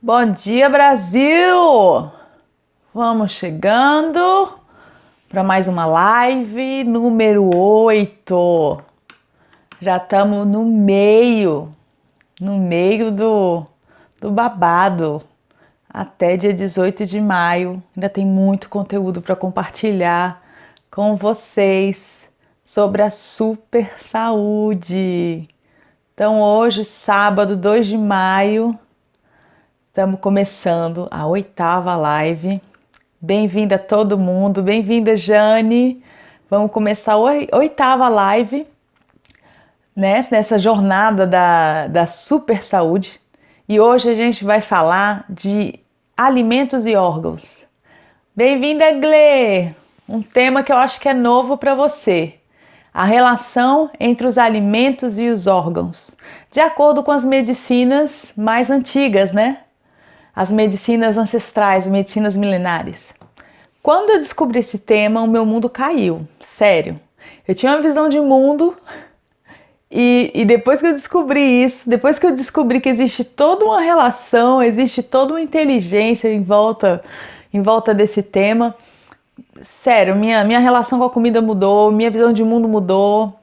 Bom dia, Brasil! Vamos chegando para mais uma live número 8. Já estamos no meio do babado. Até dia 18 de maio. Ainda tem muito conteúdo para compartilhar com vocês sobre a super saúde. Então, hoje, sábado, 2 de maio, estamos começando a 8ª live. Bem-vinda todo mundo, bem-vinda Jane. Vamos começar a 8ª live, né, nessa jornada da super saúde. E hoje a gente vai falar de alimentos e órgãos. Bem-vinda, Glê! Um tema que eu acho que é novo para você. A relação entre os alimentos e os órgãos. De acordo com as medicinas mais antigas, né? As medicinas ancestrais, medicinas milenares. Quando eu descobri esse tema, o meu mundo caiu, sério. Eu tinha uma visão de mundo e depois que eu descobri isso, depois que eu descobri que existe toda uma relação, existe toda uma inteligência em volta desse tema, sério, minha relação com a comida mudou, minha visão de mundo mudou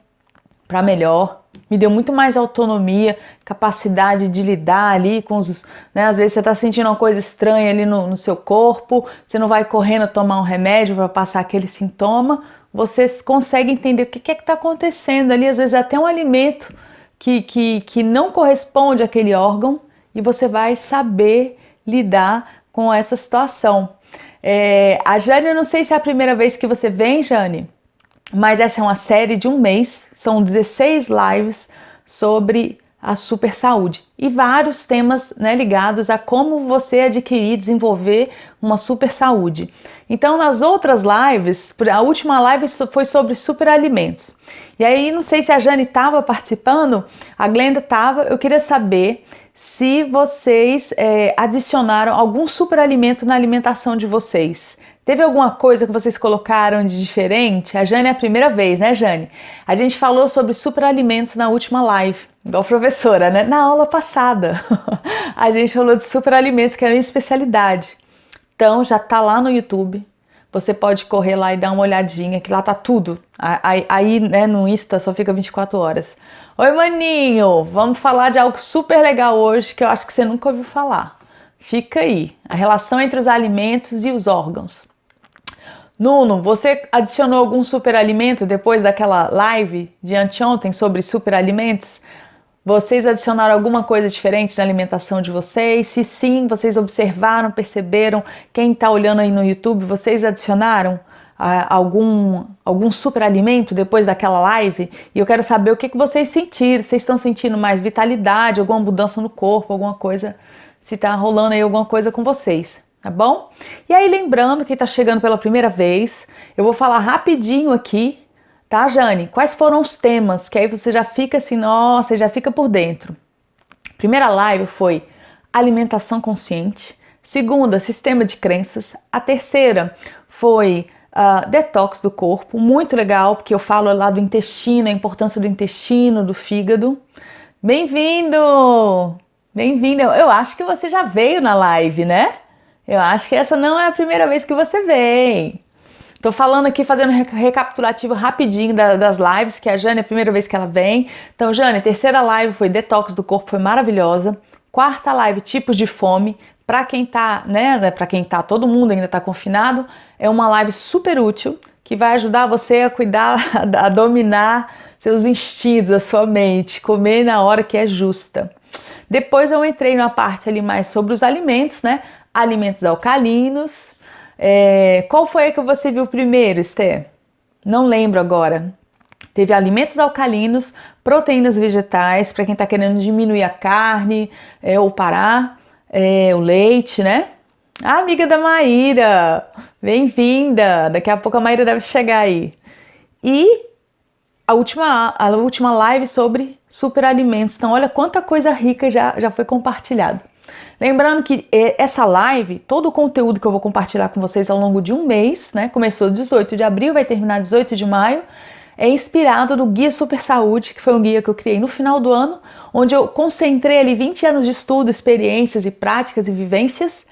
para melhor. Me deu muito mais autonomia, capacidade de lidar ali com os... Né, às vezes você está sentindo uma coisa estranha ali no seu corpo, você não vai correndo tomar um remédio para passar aquele sintoma, você consegue entender o que é que está acontecendo ali, às vezes até um alimento que não corresponde àquele órgão e você vai saber lidar com essa situação. A Jane, eu não sei se é a primeira vez que você vem, Jane, mas essa é uma série de um mês, são 16 lives sobre a super saúde e vários temas, né, ligados a como você adquirir e desenvolver uma super saúde. Então, nas outras lives, a última live foi sobre superalimentos. E aí, não sei se a Jane estava participando, a Glenda estava, eu queria saber se vocês adicionaram algum superalimento na alimentação de vocês. Teve alguma coisa que vocês colocaram de diferente? A Jane é a primeira vez, né, Jane? A gente falou sobre superalimentos na última live, igual professora, né? Na aula passada. A gente falou de superalimentos, que é a minha especialidade. Então, já tá lá no YouTube. Você pode correr lá e dar uma olhadinha, que lá tá tudo. Aí, né, no Insta só fica 24 horas. Oi, maninho! Vamos falar de algo super legal hoje, que eu acho que você nunca ouviu falar. Fica aí. A relação entre os alimentos e os órgãos. Nuno, você adicionou algum superalimento depois daquela live de anteontem sobre superalimentos? Vocês adicionaram alguma coisa diferente na alimentação de vocês? Se sim, vocês observaram, perceberam? Quem está olhando aí no YouTube, vocês adicionaram algum superalimento depois daquela live? E eu quero saber o que vocês sentiram. Vocês estão sentindo mais vitalidade, alguma mudança no corpo, alguma coisa? Se está rolando aí alguma coisa com vocês. Tá bom? E aí, lembrando que está chegando pela primeira vez, eu vou falar rapidinho aqui, tá, Jane? Quais foram os temas? Que aí você já fica assim, nossa, já fica por dentro. Primeira live foi alimentação consciente. Segunda, sistema de crenças. A terceira foi detox do corpo, muito legal, porque eu falo lá do intestino, a importância do intestino, do fígado. Bem-vindo! Bem-vindo! Eu acho que você já veio na live, né? Eu acho que essa não é a primeira vez que você vem. Tô falando aqui, fazendo recapitulativo rapidinho das lives, que a Jane é a primeira vez que ela vem. Então, Jane, terceira live foi detox do corpo, foi maravilhosa. Quarta live, tipos de fome. Pra quem tá, né, pra quem tá, todo mundo ainda tá confinado, é uma live super útil, que vai ajudar você a cuidar, a dominar seus instintos, a sua mente, comer na hora que é justa. Depois eu entrei na parte ali mais sobre os alimentos, né? Alimentos alcalinos. Qual foi a que você viu primeiro, Esther? Não lembro agora. Teve alimentos alcalinos, proteínas vegetais, para quem está querendo diminuir a carne ou parar, o leite, né? Ah, amiga da Maíra, bem-vinda! Daqui a pouco a Maíra deve chegar aí. E a última live sobre superalimentos. Então, olha quanta coisa rica já foi compartilhada. Lembrando que essa live, todo o conteúdo que eu vou compartilhar com vocês ao longo de um mês, né? Começou 18 de abril, vai terminar 18 de maio. é inspirado no Guia Super Saúde, que foi um guia que eu criei no final do ano, onde eu concentrei ali 20 anos de estudo, experiências e práticas e vivências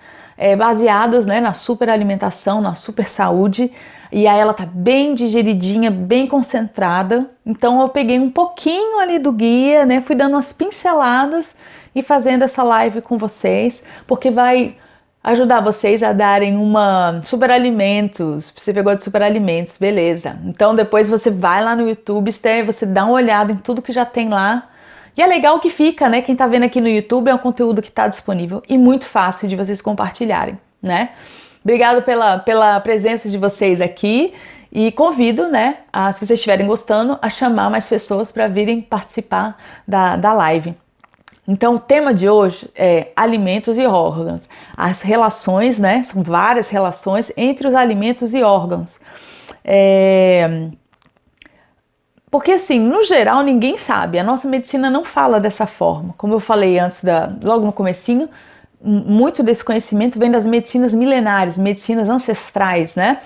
baseadas, né, na super alimentação, na super saúde. E aí ela tá bem digeridinha, bem concentrada. Então eu peguei um pouquinho ali do guia, né, fui dando umas pinceladas e fazendo essa live com vocês, porque vai ajudar vocês a darem uma superalimentos. Você pegou de superalimentos, beleza. Então depois você vai lá no YouTube, você dá uma olhada em tudo que já tem lá. E é legal que fica, né? Quem tá vendo aqui no YouTube é um conteúdo que tá disponível e muito fácil de vocês compartilharem, né? Obrigado pela presença de vocês aqui e convido, né, se vocês estiverem gostando, a chamar mais pessoas para virem participar da live. Então, o tema de hoje é alimentos e órgãos. As relações, né? São várias relações entre os alimentos e órgãos. Porque, assim, no geral, ninguém sabe. A nossa medicina não fala dessa forma. Como eu falei antes, logo no comecinho, muito desse conhecimento vem das medicinas milenares, medicinas ancestrais, né?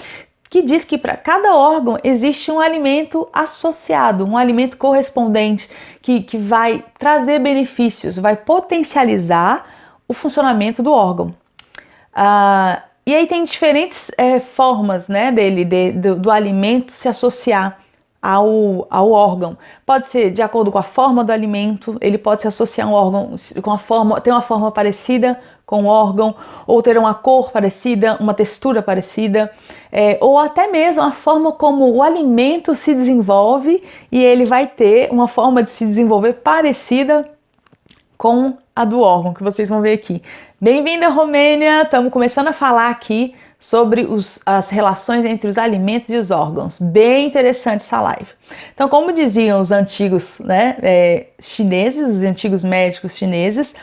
Que diz que para cada órgão existe um alimento associado, um alimento correspondente, que vai trazer benefícios, vai potencializar o funcionamento do órgão. E aí tem diferentes formas, né, do alimento se associar ao órgão. Pode ser de acordo com a forma do alimento, ele pode se associar a um órgão ter uma forma parecida com o órgão, ou ter uma cor parecida, uma textura parecida, ou até mesmo a forma como o alimento se desenvolve e ele vai ter uma forma de se desenvolver parecida com a do órgão, que vocês vão ver aqui. Bem-vinda, Romênia! Estamos começando a falar aqui sobre as relações entre os alimentos e os órgãos. Bem interessante essa live. Então, como diziam os antigos, né, chineses, os antigos médicos chineses,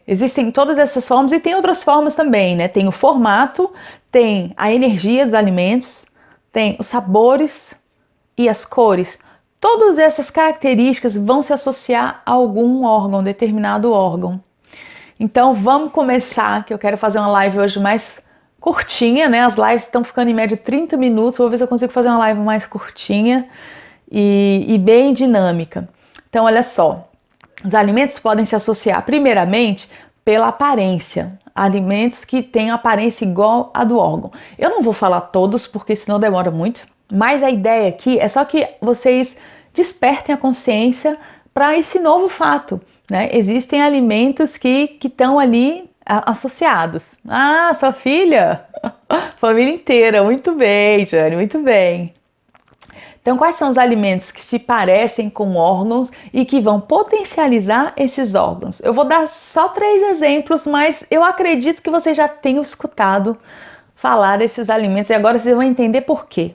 existem todas essas formas e tem outras formas também, né? Tem o formato, tem a energia dos alimentos, tem os sabores e as cores. Todas essas características vão se associar a algum órgão, determinado órgão. Então vamos começar, que eu quero fazer uma live hoje mais curtinha, né? As lives estão ficando em média 30 minutos, vou ver se eu consigo fazer uma live mais curtinha e bem dinâmica. Então olha só, os alimentos podem se associar primeiramente pela aparência, alimentos que têm aparência igual à do órgão. Eu não vou falar todos porque senão demora muito, mas a ideia aqui é só que vocês despertem a consciência para esse novo fato, né? Existem alimentos que estão ali associados. Ah, sua filha? Família inteira, muito bem, Jane, muito bem. Então, quais são os alimentos que se parecem com órgãos e que vão potencializar esses órgãos? Eu vou dar só 3 exemplos, mas eu acredito que vocês já tenham escutado falar desses alimentos e agora vocês vão entender por quê.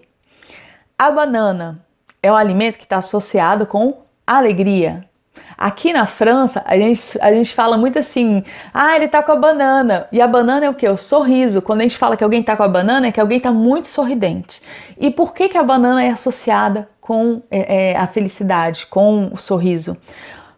A banana é um alimento que está associado com alegria. Aqui na França, a gente fala muito assim, ele tá com a banana. E a banana é o quê? O sorriso. Quando a gente fala que alguém tá com a banana, é que alguém tá muito sorridente. E por que a banana é associada com a felicidade, com o sorriso?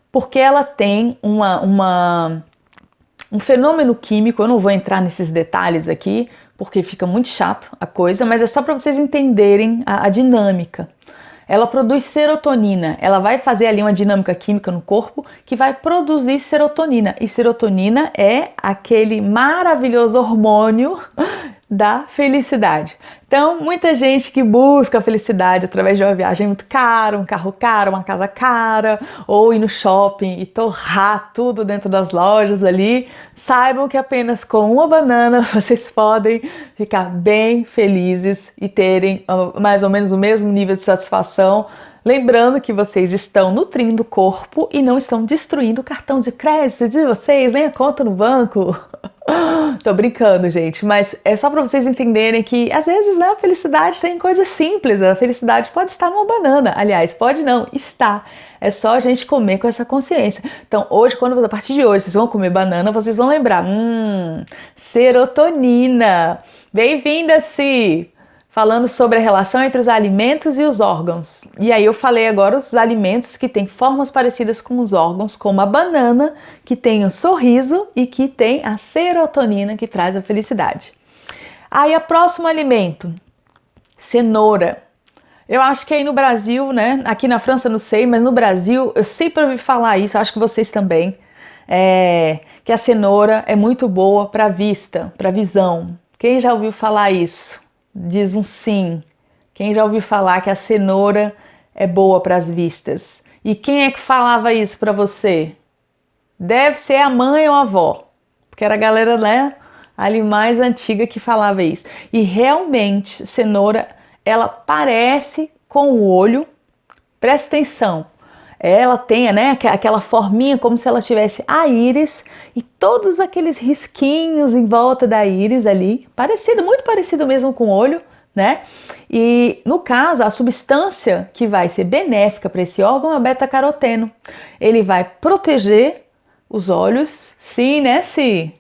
Porque ela tem um fenômeno químico, eu não vou entrar nesses detalhes aqui, porque fica muito chato a coisa, mas é só para vocês entenderem a dinâmica. Ela produz serotonina, ela vai fazer ali uma dinâmica química no corpo que vai produzir serotonina. E serotonina é aquele maravilhoso hormônio da felicidade. Então, muita gente que busca a felicidade através de uma viagem muito cara, um carro caro, uma casa cara, ou ir no shopping e torrar tudo dentro das lojas ali, saibam que apenas com uma banana vocês podem ficar bem felizes e terem mais ou menos o mesmo nível de satisfação, lembrando que vocês estão nutrindo o corpo e não estão destruindo o cartão de crédito de vocês, nem a conta no banco. Tô brincando, gente, mas é só para vocês entenderem que às vezes, né, a felicidade tem coisas simples. A felicidade pode estar numa banana, aliás, pode não, está. É só a gente comer com essa consciência. Então, hoje, a partir de hoje, vocês vão comer banana, vocês vão lembrar, serotonina. Bem-vinda, Si! Falando sobre a relação entre os alimentos e os órgãos. E aí eu falei agora os alimentos que têm formas parecidas com os órgãos, como a banana, que tem o sorriso e que tem a serotonina, que traz a felicidade. Aí o próximo alimento, cenoura. Eu acho que aí no Brasil, né? Aqui na França não sei, mas no Brasil eu sempre ouvi falar isso, acho que vocês também, que a cenoura é muito boa para vista, para visão. Quem já ouviu falar isso? Diz um sim. Quem já ouviu falar que a cenoura é boa para as vistas? E quem é que falava isso para você? Deve ser a mãe ou a avó, porque era a galera, né, ali mais antiga que falava isso. E realmente, cenoura, ela parece com o olho, presta atenção, ela tem, né, aquela forminha como se ela tivesse a íris e todos aqueles risquinhos em volta da íris ali, parecido, muito parecido mesmo com o olho, né? E no caso, a substância que vai ser benéfica para esse órgão é o beta-caroteno. Ele vai proteger os olhos, sim, né, Si?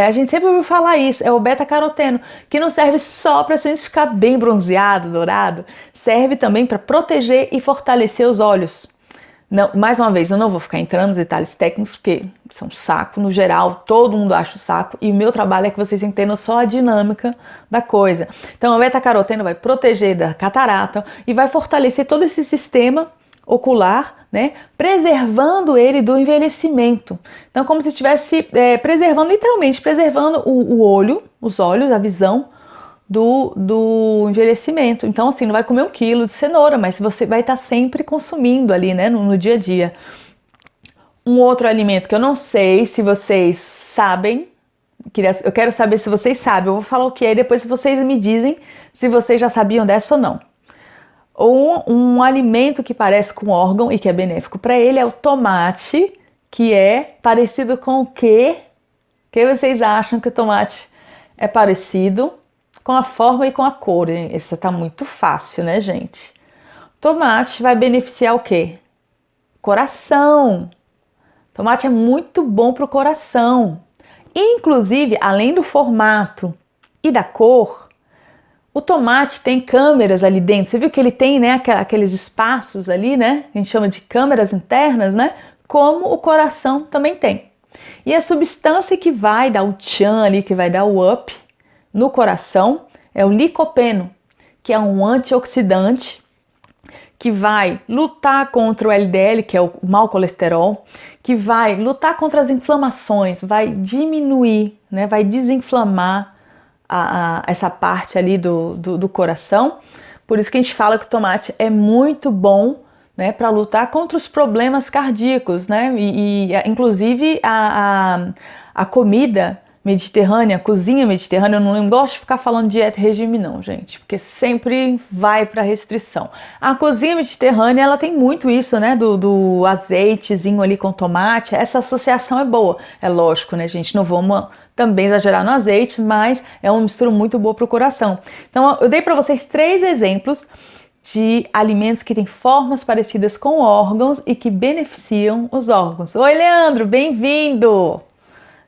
A gente sempre ouviu falar isso, é o beta-caroteno, que não serve só para a gente ficar bem bronzeado, dourado, serve também para proteger e fortalecer os olhos. Não, mais uma vez, eu não vou ficar entrando nos detalhes técnicos, porque são um saco, no geral, todo mundo acha o saco, e o meu trabalho é que vocês entendam só a dinâmica da coisa. Então, o beta-caroteno vai proteger da catarata e vai fortalecer todo esse sistema ocular, né, preservando ele do envelhecimento. Então, como se estivesse preservando, literalmente, preservando o olho, os olhos, a visão do envelhecimento. Então, assim, não vai comer 1 quilo de cenoura, mas você vai estar sempre consumindo ali, né, no dia a dia. Um outro alimento que eu não sei se vocês sabem, eu quero saber se vocês sabem, eu vou falar o que é e depois vocês me dizem se vocês já sabiam dessa ou não. Um alimento que parece com órgão e que é benéfico para ele é o tomate, que é parecido com o quê? O que vocês acham que o tomate é parecido? Com a forma e com a cor. Isso tá muito fácil, né, gente? Tomate vai beneficiar o quê? Coração. Tomate é muito bom para o coração. Inclusive, além do formato e da cor, o tomate tem câmeras ali dentro. Você viu que ele tem, né, aqueles espaços ali, né? A gente chama de câmeras internas, né? Como o coração também tem. E a substância que vai dar o tchan ali, que vai dar o up no coração, é o licopeno, que é um antioxidante que vai lutar contra o LDL, que é o mau colesterol, que vai lutar contra as inflamações, vai diminuir, né, vai desinflamar essa parte ali do coração. Por isso que a gente fala que o tomate é muito bom, né, para lutar contra os problemas cardíacos, né? Inclusive a comida mediterrânea, a cozinha mediterrânea, eu não gosto de ficar falando dieta e regime não, gente, porque sempre vai para restrição. A cozinha mediterrânea, ela tem muito isso, né, do azeitezinho ali com tomate, essa associação é boa. É lógico, né, gente, não vamos também exagerar no azeite, mas é uma mistura muito boa para o coração. Então, eu dei para vocês 3 exemplos de alimentos que têm formas parecidas com órgãos e que beneficiam os órgãos. Oi, Leandro, bem-vindo!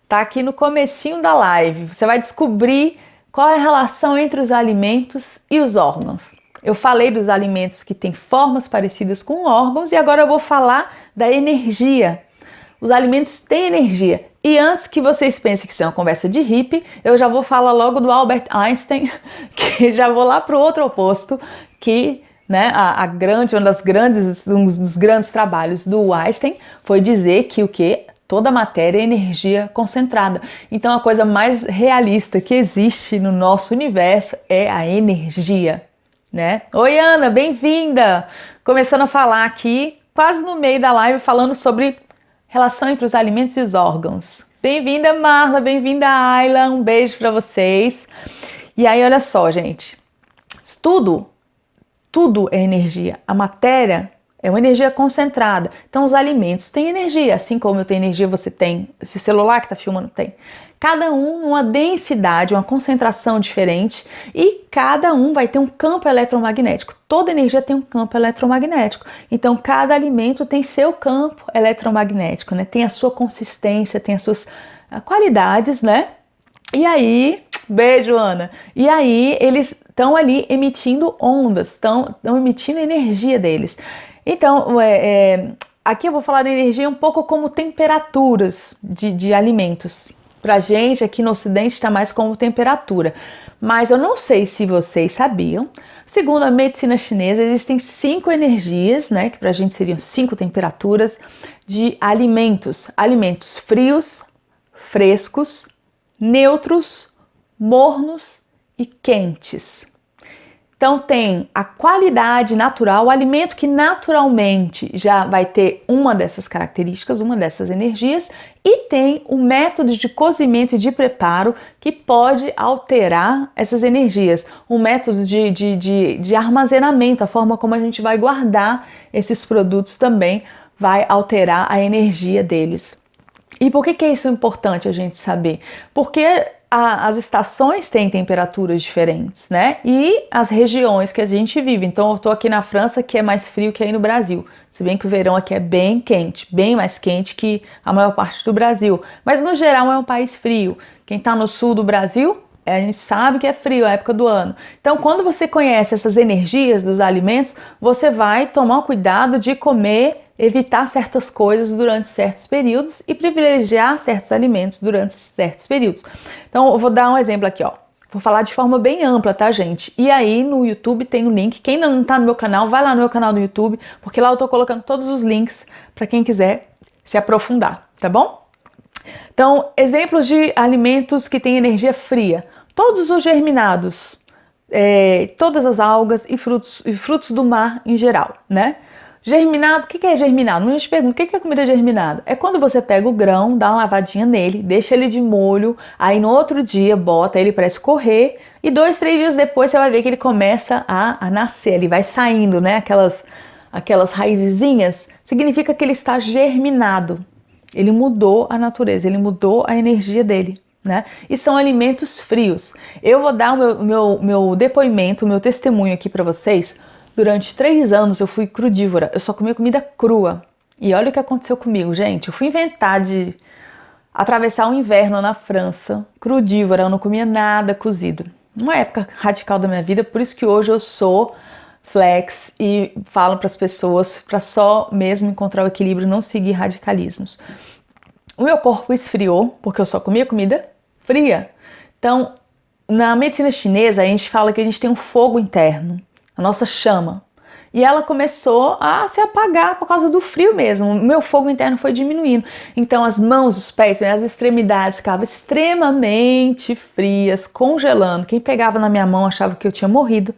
Tá aqui no comecinho da live. Você vai descobrir qual é a relação entre os alimentos e os órgãos. Eu falei dos alimentos que têm formas parecidas com órgãos e agora eu vou falar da energia. Os alimentos têm energia. E antes que vocês pensem que isso é uma conversa de hippie, eu já vou falar logo do Albert Einstein, que já vou lá para o outro oposto, que, né, um dos grandes trabalhos do Einstein foi dizer que o quê? Toda matéria é energia concentrada. Então a coisa mais realista que existe no nosso universo é a energia, né? Oi, Ana, bem-vinda! Começando a falar aqui, quase no meio da live, falando sobre relação entre os alimentos e os órgãos. Bem-vinda, Marla, bem-vinda, Ayla, um beijo para vocês. E aí, olha só, gente, tudo é energia. A matéria é uma energia concentrada. Então, os alimentos têm energia. Assim como eu tenho energia, você tem. Esse celular que está filmando tem. Cada um numa densidade, uma concentração diferente. E cada um vai ter um campo eletromagnético. Toda energia tem um campo eletromagnético. Então, cada alimento tem seu campo eletromagnético, né? Tem a sua consistência, tem as suas qualidades, né? E aí, beijo, Ana. E aí, eles estão ali emitindo ondas, estão emitindo energia deles. Então, aqui eu vou falar da energia um pouco como temperaturas de alimentos, Pra gente aqui no Ocidente está mais como temperatura. Mas eu não sei se vocês sabiam, segundo a medicina chinesa, existem 5 energias, né, que pra gente seriam 5 temperaturas de alimentos. Alimentos frios, frescos, neutros, mornos e quentes. Então tem a qualidade natural, o alimento que naturalmente já vai ter uma dessas características, uma dessas energias, e tem o método de cozimento e de preparo que pode alterar essas energias, o método de armazenamento, a forma como a gente vai guardar esses produtos também vai alterar a energia deles. E por que é isso importante a gente saber? Porque as estações têm temperaturas diferentes, né? E as regiões que a gente vive. Então, eu tô aqui na França, que é mais frio que aí no Brasil. Se bem que o verão aqui é bem quente, bem mais quente que a maior parte do Brasil. Mas, no geral, é um país frio. Quem tá no sul do Brasil, a gente sabe que é frio, é a época do ano. Então, quando você conhece essas energias dos alimentos, você vai tomar cuidado de comer, evitar certas coisas durante certos períodos e privilegiar certos alimentos durante certos períodos. Então, eu vou dar um exemplo aqui, ó. Vou falar de forma bem ampla, tá, gente? E aí, no YouTube tem um link. Quem ainda não tá no meu canal, vai lá no meu canal do YouTube, porque lá eu tô colocando todos os links para quem quiser se aprofundar, tá bom? Então, exemplos de alimentos que têm energia fria. Todos os germinados, todas as algas e frutos do mar em geral, né? Germinado, o que é germinado? Muita gente pergunta, o que é comida germinada? É quando você pega o grão, dá uma lavadinha nele, deixa ele de molho, aí no outro dia bota ele para escorrer e 2, 3 dias depois você vai ver que ele começa a nascer, ele vai saindo, né? Aquelas raizinhas, significa que ele está germinado. Ele mudou a natureza, ele mudou a energia dele, né? E são alimentos frios. Eu vou dar o meu depoimento, o meu testemunho aqui para vocês. Durante 3 anos eu fui crudívora, eu só comia comida crua. E olha o que aconteceu comigo, gente. Eu fui inventar de atravessar o inverno na França, crudívora, eu não comia nada cozido. Uma época radical da minha vida, por isso que hoje eu sou flex e falo para as pessoas para só mesmo encontrar o equilíbrio, não seguir radicalismos. O meu corpo esfriou porque eu só comia comida fria. Então, na medicina chinesa, a gente fala que a gente tem um fogo interno, a nossa chama. E ela começou a se apagar por causa do frio mesmo. O meu fogo interno foi diminuindo. Então as mãos, os pés, as extremidades ficavam extremamente frias, congelando. Quem pegava na minha mão achava que eu tinha morrido.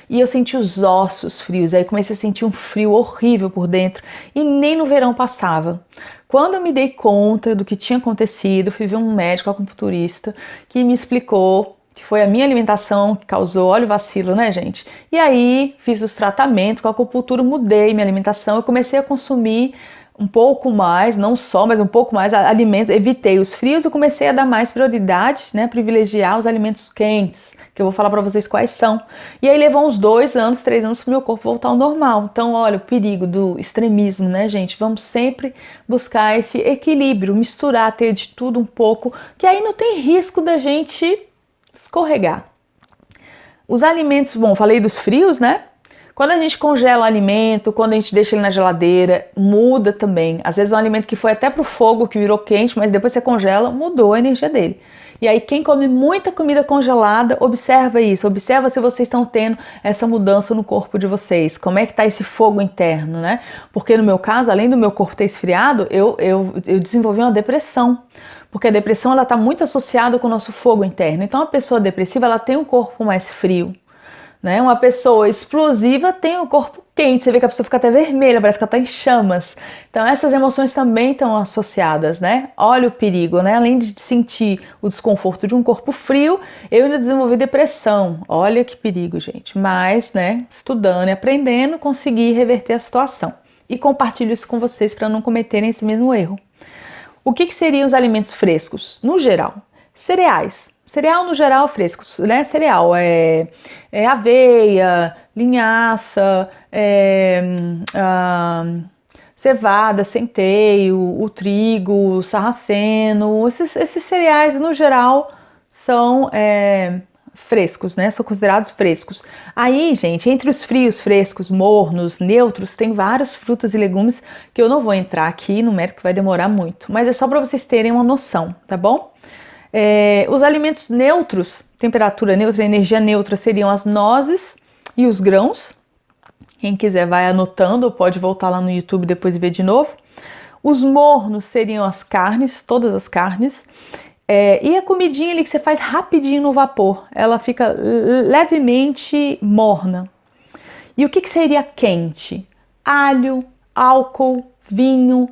E eu senti os ossos frios. Aí comecei a sentir um frio horrível por dentro. E nem no verão passava. Quando eu me dei conta do que tinha acontecido, fui ver um médico acupunturista que me explicou que foi a minha alimentação que causou, olha o vacilo, né, gente? E aí fiz os tratamentos com a acupuntura, mudei minha alimentação, eu comecei a consumir um pouco mais, não só, mas um pouco mais alimentos, evitei os frios e comecei a dar mais prioridade, né, privilegiar os alimentos quentes, que eu vou falar para vocês quais são. E aí levou uns 2 anos, 3 anos para o meu corpo voltar ao normal. Então, olha, o perigo do extremismo, né, gente? Vamos sempre buscar esse equilíbrio, misturar, ter de tudo um pouco, que aí não tem risco da gente escorregar. Os alimentos, bom, falei dos frios, né? Quando a gente congela o alimento, quando a gente deixa ele na geladeira, muda também. Às vezes um alimento que foi até pro fogo, que virou quente, mas depois você congela, mudou a energia dele. E aí quem come muita comida congelada, observa isso, observa se vocês estão tendo essa mudança no corpo de vocês, como é que tá esse fogo interno, né? Porque no meu caso, além do meu corpo ter esfriado, eu desenvolvi uma depressão. Porque a depressão ela está muito associada com o nosso fogo interno. Então a pessoa depressiva ela tem um corpo mais frio, né? Uma pessoa explosiva tem o corpo quente. Você vê que a pessoa fica até vermelha, parece que ela está em chamas. Então essas emoções também estão associadas, né? Olha o perigo, né? Além de sentir o desconforto de um corpo frio, eu ainda desenvolvi depressão. Olha que perigo, gente. Mas, né? Estudando e aprendendo, consegui reverter a situação. E compartilho isso com vocês para não cometerem esse mesmo erro. O que seriam os alimentos frescos? No geral, cereais. Cereal no geral frescos, né? Cereal é aveia, linhaça, cevada, centeio, o trigo, o sarraceno. Esses cereais no geral são frescos, né? São considerados frescos. Aí, gente, entre os frios, frescos, mornos, neutros, tem várias frutas e legumes que eu não vou entrar aqui no mérito que vai demorar muito, mas é só para vocês terem uma noção, tá bom? Os alimentos neutros, temperatura neutra, energia neutra, seriam as nozes e os grãos. Quem quiser vai anotando, pode voltar lá no YouTube depois e ver de novo. Os mornos seriam as carnes, todas as carnes. E a comidinha ali que você faz rapidinho no vapor, ela fica levemente morna. E o que seria quente? Alho, álcool, vinho,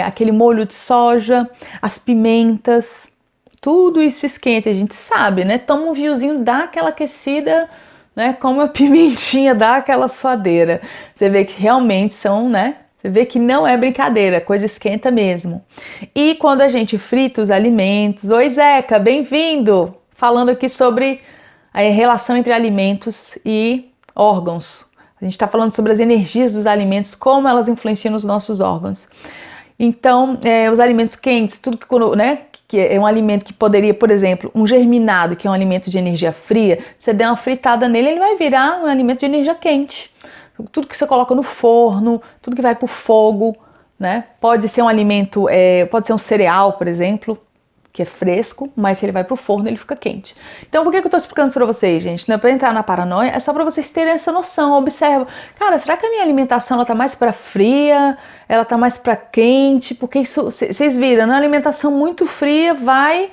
aquele molho de soja, as pimentas, tudo isso esquenta, a gente sabe, né? Toma um vinhozinho, dá aquela aquecida, né? Como a pimentinha dá aquela suadeira. Você vê que realmente são, né? Você vê que não é brincadeira, a coisa esquenta mesmo. E quando a gente frita os alimentos... Oi, Zeca, bem-vindo! Falando aqui sobre a relação entre alimentos e órgãos. A gente está falando sobre as energias dos alimentos, como elas influenciam nos nossos órgãos. Então, os alimentos quentes, tudo que, né, que é um alimento que poderia, por exemplo, um germinado, que é um alimento de energia fria, você der uma fritada nele, ele vai virar um alimento de energia quente. Tudo que você coloca no forno, tudo que vai para o fogo, né? Pode ser um alimento, pode ser um cereal, por exemplo, que é fresco, mas se ele vai para o forno, ele fica quente. Então, por que eu estou explicando isso para vocês, gente? Não é para entrar na paranoia, é só para vocês terem essa noção. Observa, cara, será que a minha alimentação ela tá mais para fria? Ela tá mais para quente? Porque isso, vocês viram, uma alimentação muito fria vai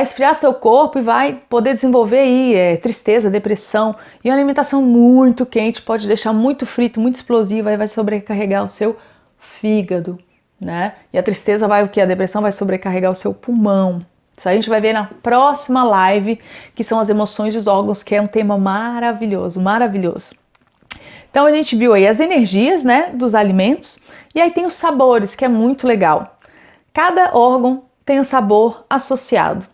esfriar seu corpo e vai poder desenvolver aí tristeza, depressão. E uma alimentação muito quente pode deixar muito frito, muito explosiva e vai sobrecarregar o seu fígado, né? E a tristeza vai o que? A depressão vai sobrecarregar o seu pulmão. Isso a gente vai ver na próxima live, que são as emoções e os órgãos, que é um tema maravilhoso, maravilhoso. Então a gente viu aí as energias, né, dos alimentos, e aí tem os sabores, que é muito legal. Cada órgão tem um sabor associado.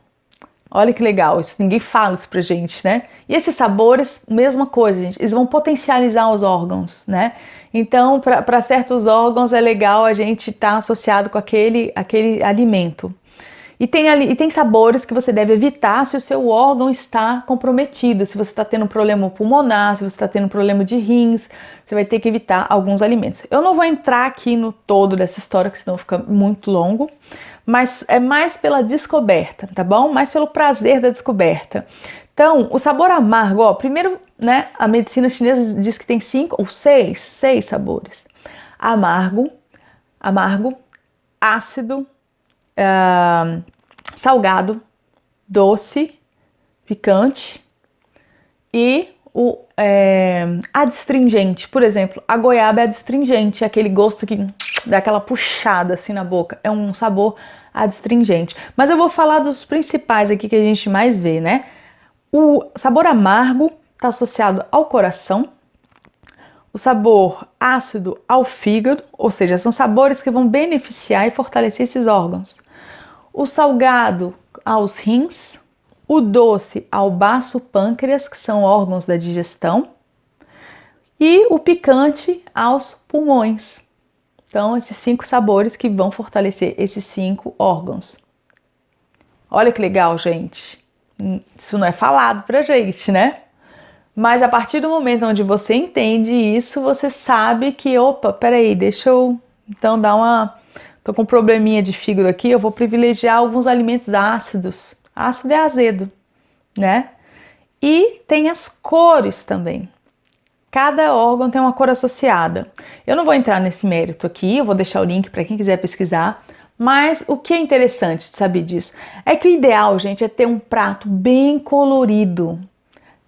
Olha que legal, isso ninguém fala isso pra gente, né? E esses sabores, mesma coisa, gente, eles vão potencializar os órgãos, né? Então, para certos órgãos é legal a gente estar associado com aquele alimento. E tem sabores que você deve evitar se o seu órgão está comprometido, se você está tendo um problema pulmonar, se você está tendo um problema de rins, você vai ter que evitar alguns alimentos. Eu não vou entrar aqui no todo dessa história, que senão fica muito longo, mas é mais pela descoberta, tá bom? Mais pelo prazer da descoberta. Então, o sabor amargo, ó, primeiro, né, a medicina chinesa diz que tem 5 ou 6 sabores. Amargo, ácido, salgado, doce, picante e o adstringente. Por exemplo, a goiaba é adstringente, é aquele gosto que dá aquela puxada assim na boca. É um sabor adstringente. Mas eu vou falar dos principais aqui que a gente mais vê, né? O sabor amargo está associado ao coração. O sabor ácido ao fígado, ou seja, são sabores que vão beneficiar e fortalecer esses órgãos. O salgado aos rins, o doce ao baço pâncreas, que são órgãos da digestão, e o picante aos pulmões. Então, esses 5 sabores que vão fortalecer esses 5 órgãos. Olha que legal, gente. Isso não é falado pra gente, né? Mas a partir do momento onde você entende isso, você sabe que, opa, peraí, deixa eu então dar uma... Tô com um probleminha de fígado aqui, eu vou privilegiar alguns alimentos ácidos. Ácido é azedo, né? E tem as cores também. Cada órgão tem uma cor associada. Eu não vou entrar nesse mérito aqui, eu vou deixar o link para quem quiser pesquisar. Mas o que é interessante de saber disso é que o ideal, gente, é ter um prato bem colorido.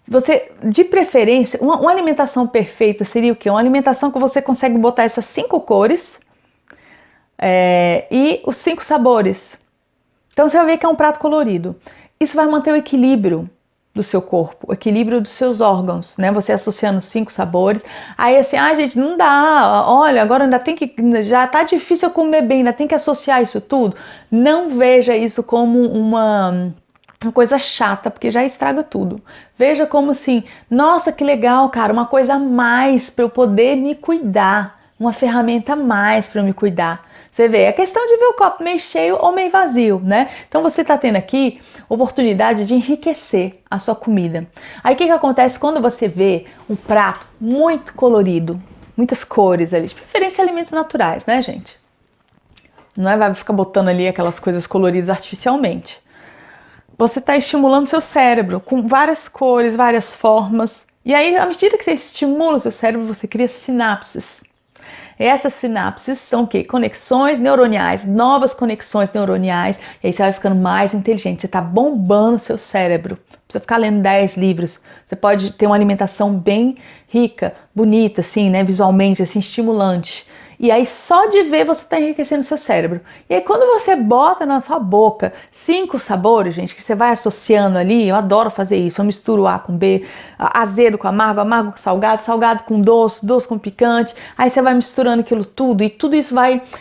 Você, de preferência, uma alimentação perfeita seria o quê? Uma alimentação que você consegue botar essas 5 cores e os 5 sabores. Então você vai ver que é um prato colorido. Isso vai manter o equilíbrio do seu corpo, o equilíbrio dos seus órgãos, né? Você associando 5 sabores. Aí assim, gente, não dá. Olha, agora ainda tem que, já tá difícil eu comer bem, ainda tem que associar isso tudo. Não veja isso como uma coisa chata, porque já estraga tudo. Veja como assim, nossa, que legal, cara, uma coisa a mais para eu poder me cuidar, uma ferramenta a mais para eu me cuidar. Você vê, é questão de ver o copo meio cheio ou meio vazio, né? Então você está tendo aqui oportunidade de enriquecer a sua comida. Aí o que acontece quando você vê um prato muito colorido, muitas cores ali, de preferência alimentos naturais, né, gente? Não vai ficar botando ali aquelas coisas coloridas artificialmente. você está estimulando seu cérebro com várias cores, várias formas. E aí, à medida que você estimula o seu cérebro, você cria sinapses. E essas sinapses são o quê? Conexões neuroniais, novas conexões neuroniais. E aí você vai ficando mais inteligente. Você está bombando seu cérebro. Não precisa ficar lendo 10 livros. Você pode ter uma alimentação bem rica, bonita, assim, né? Visualmente, assim, estimulante. E aí só de ver você está enriquecendo seu cérebro. E aí quando você bota na sua boca 5 sabores, gente, que você vai associando ali, eu adoro fazer isso, eu misturo A com B, azedo com amargo, amargo com salgado, salgado com doce, doce com picante, aí você vai misturando aquilo tudo e tudo isso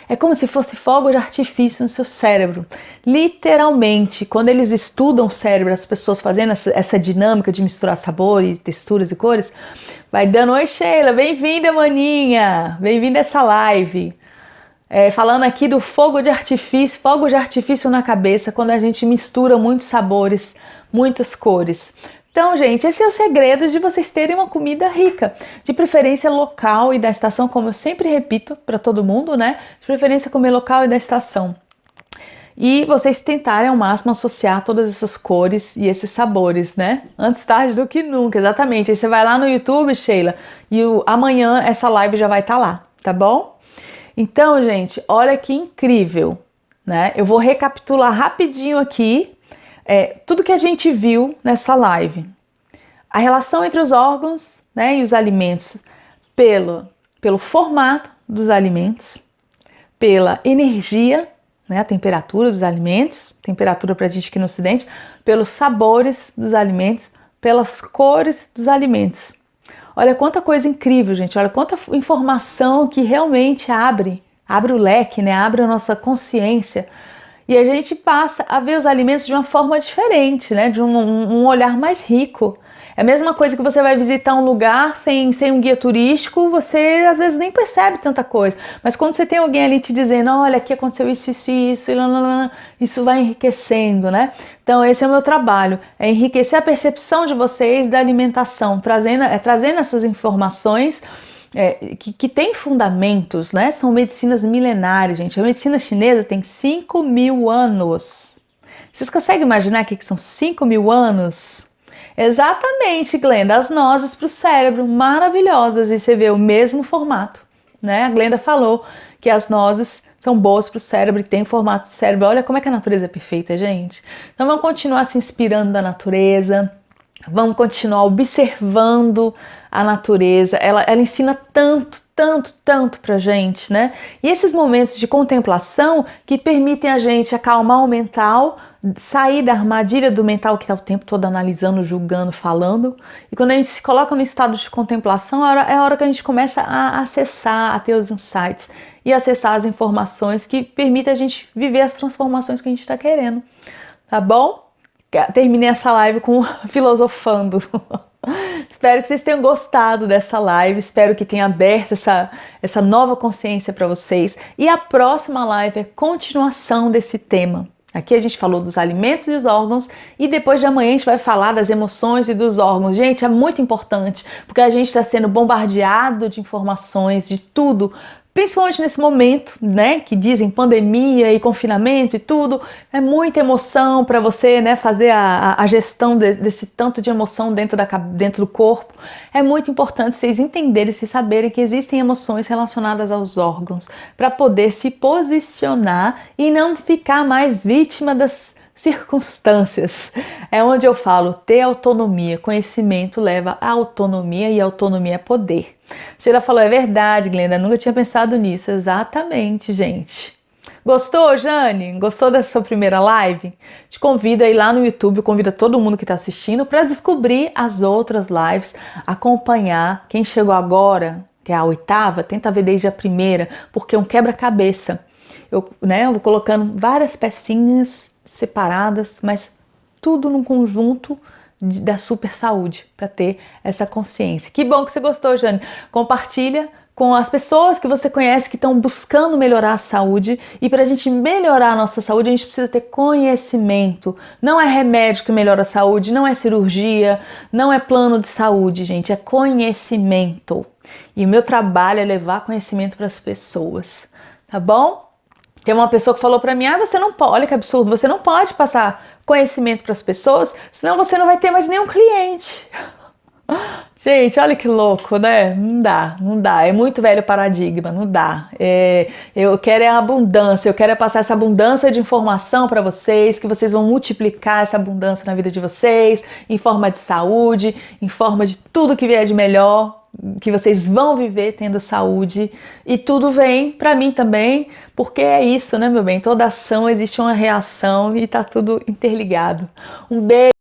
é como se fosse fogo de artifício no seu cérebro. Literalmente, quando eles estudam o cérebro, as pessoas fazendo essa dinâmica de misturar sabores, texturas e cores, vai dando, oi Sheila, bem-vinda maninha, bem-vinda a essa live. Falando aqui do fogo de artifício na cabeça, quando a gente mistura muitos sabores, muitas cores. Então, gente, esse é o segredo de vocês terem uma comida rica, de preferência local e da estação, como eu sempre repito para todo mundo, né? De preferência comer local e da estação. E vocês tentarem ao máximo associar todas essas cores e esses sabores, né? Antes tarde do que nunca, exatamente. Aí você vai lá no YouTube, Sheila, e amanhã essa live já vai estar lá, tá bom? Então, gente, olha que incrível, né? Eu vou recapitular rapidinho aqui tudo que a gente viu nessa live. A relação entre os órgãos, né, e os alimentos pelo formato dos alimentos, pela energia, né, a temperatura dos alimentos, temperatura para a gente aqui no Ocidente, pelos sabores dos alimentos, pelas cores dos alimentos. Olha quanta coisa incrível, gente, olha quanta informação que realmente abre o leque, né, abre a nossa consciência e a gente passa a ver os alimentos de uma forma diferente, né, de um olhar mais rico. É a mesma coisa que você vai visitar um lugar sem um guia turístico, você às vezes nem percebe tanta coisa. Mas quando você tem alguém ali te dizendo, olha, aqui aconteceu isso, isso vai enriquecendo, né? Então esse é o meu trabalho, é enriquecer a percepção de vocês da alimentação, trazendo essas informações que tem fundamentos, né? São medicinas milenares, gente. A medicina chinesa tem 5.000 anos. Vocês conseguem imaginar o que são 5.000 anos? Exatamente, Glenda, as nozes para o cérebro, maravilhosas, e você vê o mesmo formato, né? A Glenda falou que as nozes são boas para o cérebro e tem formato de cérebro. Olha como é que a natureza é perfeita, gente. Então vamos continuar se inspirando da natureza, vamos continuar observando a natureza. Ela ensina tanto pra gente, né? E esses momentos de contemplação que permitem a gente acalmar o mental, sair da armadilha do mental que está o tempo todo analisando, julgando, falando. E quando a gente se coloca no estado de contemplação, é a hora que a gente começa a acessar, a ter os insights e acessar as informações que permitem a gente viver as transformações que a gente está querendo. Tá bom? Terminei essa live com filosofando. Espero que vocês tenham gostado dessa live, espero que tenha aberto essa nova consciência para vocês. E a próxima live é continuação desse tema. Aqui a gente falou dos alimentos e os órgãos e depois de amanhã a gente vai falar das emoções e dos órgãos. Gente, é muito importante porque a gente está sendo bombardeado de informações, de tudo, principalmente nesse momento, né, que dizem pandemia e confinamento e tudo. É muita emoção para você, né, fazer a gestão desse tanto de emoção dentro do corpo. É muito importante vocês entenderem, vocês saberem que existem emoções relacionadas aos órgãos para poder se posicionar e não ficar mais vítima das circunstâncias. É onde eu falo, ter autonomia, conhecimento leva a autonomia e autonomia é poder. Sheila falou, é verdade, Glenda, nunca tinha pensado nisso. Exatamente, gente. Gostou, Jane? Gostou dessa sua primeira live? Te convido aí lá no YouTube, convido todo mundo que está assistindo para descobrir as outras lives, acompanhar. Quem chegou agora, que é a 8ª, tenta ver desde a primeira, porque é um quebra-cabeça. Eu vou colocando várias pecinhas separadas, mas tudo num conjunto da super saúde, para ter essa consciência. Que bom que você gostou, Jane. Compartilha com as pessoas que você conhece que estão buscando melhorar a saúde. E para a gente melhorar a nossa saúde, a gente precisa ter conhecimento. Não é remédio que melhora a saúde, não é cirurgia, não é plano de saúde, gente. É conhecimento. E o meu trabalho é levar conhecimento para as pessoas, tá bom? Tem uma pessoa que falou pra mim, você não pode, olha que absurdo, você não pode passar conhecimento para as pessoas, senão você não vai ter mais nenhum cliente. Gente, olha que louco, né? Não dá, não dá. É muito velho paradigma, não dá. Eu quero a abundância, eu quero passar essa abundância de informação para vocês, que vocês vão multiplicar essa abundância na vida de vocês, em forma de saúde, em forma de tudo que vier de melhor, que vocês vão viver tendo saúde. E tudo vem para mim também, porque é isso, né, meu bem? Toda ação existe uma reação e tá tudo interligado. Um beijo.